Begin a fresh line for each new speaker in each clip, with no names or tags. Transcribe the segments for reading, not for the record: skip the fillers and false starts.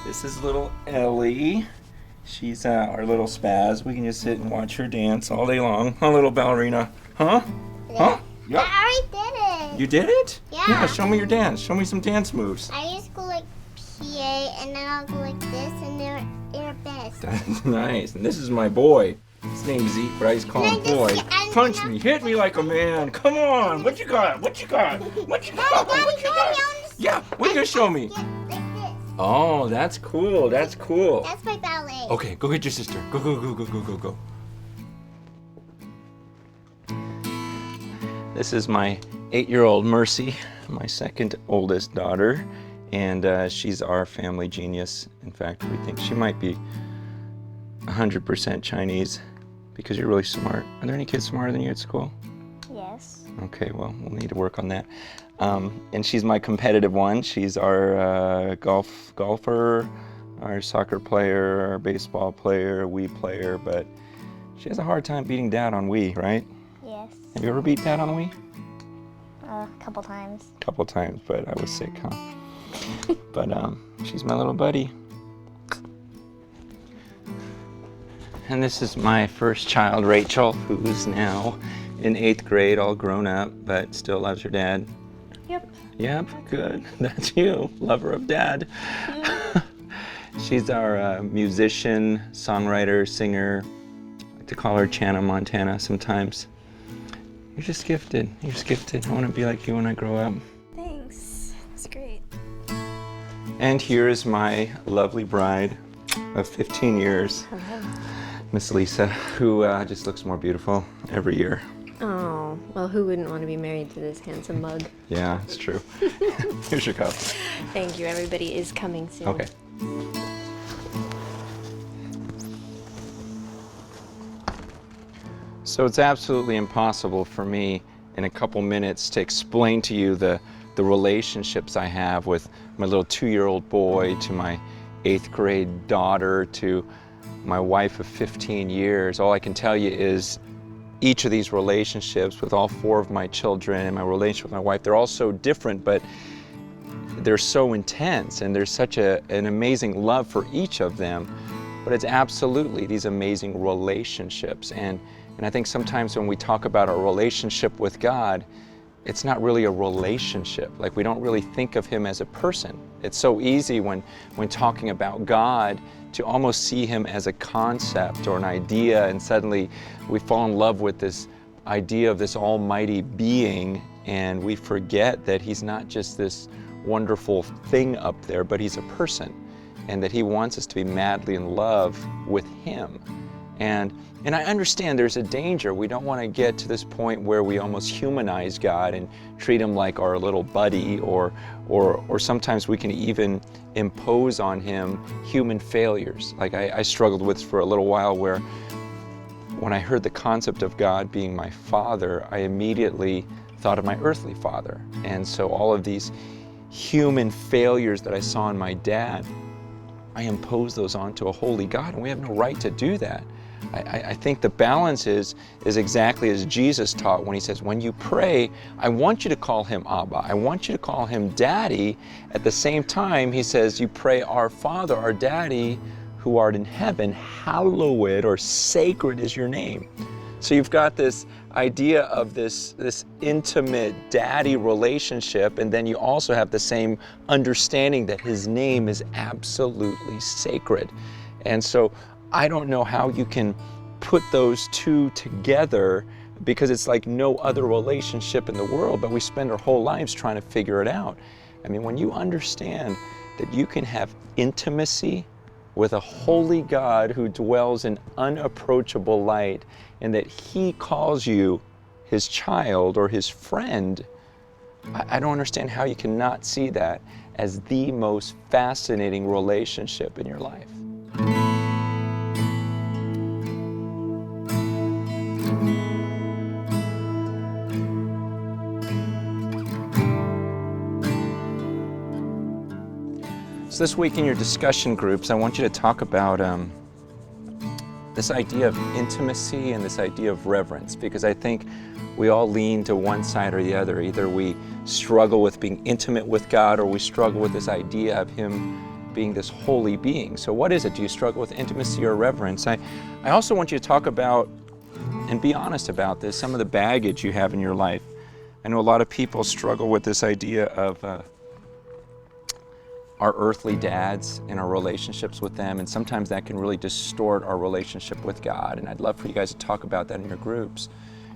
This is little Ellie. She's our little spaz. We can just sit and watch her dance all day long. Huh, little ballerina? Huh? Huh? Yep.
I already did it.
You did it?
Yeah.
Yeah, show me your dance. Show me some dance moves.
I just go like PA and then I'll go like this and they're best.
That's nice. And this is my boy. His name's Zeke, but I just call him boy. Punch me. Hit me like a man. Come on. What you got? What you got? What you got? What you got? Yeah, what are you going to show me?
Like this.
Oh, that's cool. That's cool.
That's my ballet.
Okay, go get your sister. Go, go, go, go, go, go, go. This is my 8-year-old Mercy, my second oldest daughter, and she's our family genius. In fact, we think she might be 100% Chinese because you're really smart. Are there any kids smarter than you at school?
Yes.
Okay, well, we'll need to work on that. And she's my competitive one. She's our golfer, our soccer player, our baseball player, Wii player, but she has a hard time beating Dad on Wii, right?
Yes.
Have you ever beat Dad on Wii?
A couple times.
A couple times, but I was sick, huh? But she's my little buddy. And this is my first child, Rachel, who's now in 8th grade, all grown up, but still loves her dad.
Yep.
Yep, good. That's you, lover of Dad. She's our musician, songwriter, singer. I like to call her Chana Montana sometimes. You're just gifted. You're just gifted. I want to be like you when I grow up.
Thanks. That's great.
And here is my lovely bride of 15 years, Miss Lisa, who just looks more beautiful every year.
Oh, well, who wouldn't want to be married to this handsome mug?
Yeah, it's true. Here's your cup.
Thank you. Everybody is coming soon.
Okay. So it's absolutely impossible for me in a couple minutes to explain to you the relationships I have with my little 2-year-old boy, to my 8th grade daughter, to my wife of 15 years. All I can tell you is each of these relationships with all 4 of my children and my relationship with my wife, they're all so different, but they're so intense, and there's such an amazing love for each of them. But it's absolutely these amazing relationships. And I think sometimes when we talk about our relationship with God, it's not really a relationship. Like, we don't really think of him as a person. It's so easy when talking about God to almost see him as a concept or an idea, and suddenly we fall in love with this idea of this almighty being, and we forget that he's not just this wonderful thing up there, but he's a person, and that he wants us to be madly in love with him. And I understand there's a danger. We don't want to get to this point where we almost humanize God and treat him like our little buddy, or sometimes we can even impose on him human failures. Like I struggled with for a little while, where when I heard the concept of God being my father, I immediately thought of my earthly father. And so all of these human failures that I saw in my dad, I imposed those onto a holy God, and we have no right to do that. I think the balance is exactly as Jesus taught when he says, when you pray, I want you to call him Abba. I want you to call him Daddy. At the same time, he says, you pray, our Father, our Daddy, who art in heaven, hallowed or sacred is your name. So you've got this idea of this intimate daddy relationship, and then you also have the same understanding that his name is absolutely sacred. And so I don't know how you can put those two together, because it's like no other relationship in the world, but we spend our whole lives trying to figure it out. I mean, when you understand that you can have intimacy with a holy God who dwells in unapproachable light, and that he calls you his child or his friend, I don't understand how you cannot see that as the most fascinating relationship in your life. So this week in your discussion groups, I want you to talk about this idea of intimacy and this idea of reverence, because I think we all lean to one side or the other. Either we struggle with being intimate with God, or we struggle with this idea of him being this holy being. So what is it? Do you struggle with intimacy or reverence? I also want you to talk about, and be honest about this, some of the baggage you have in your life. I know a lot of people struggle with this idea of our earthly dads and our relationships with them, and sometimes that can really distort our relationship with God, and I'd love for you guys to talk about that in your groups.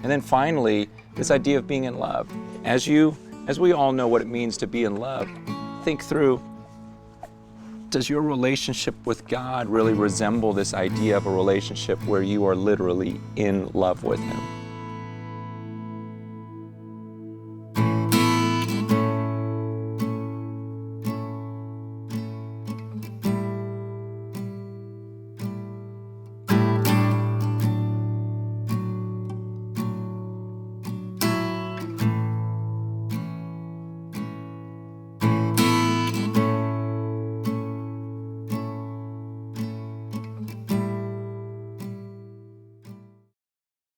And then finally, this idea of being in love. As we all know what it means to be in love, think through, does your relationship with God really resemble this idea of a relationship where you are literally in love with Him?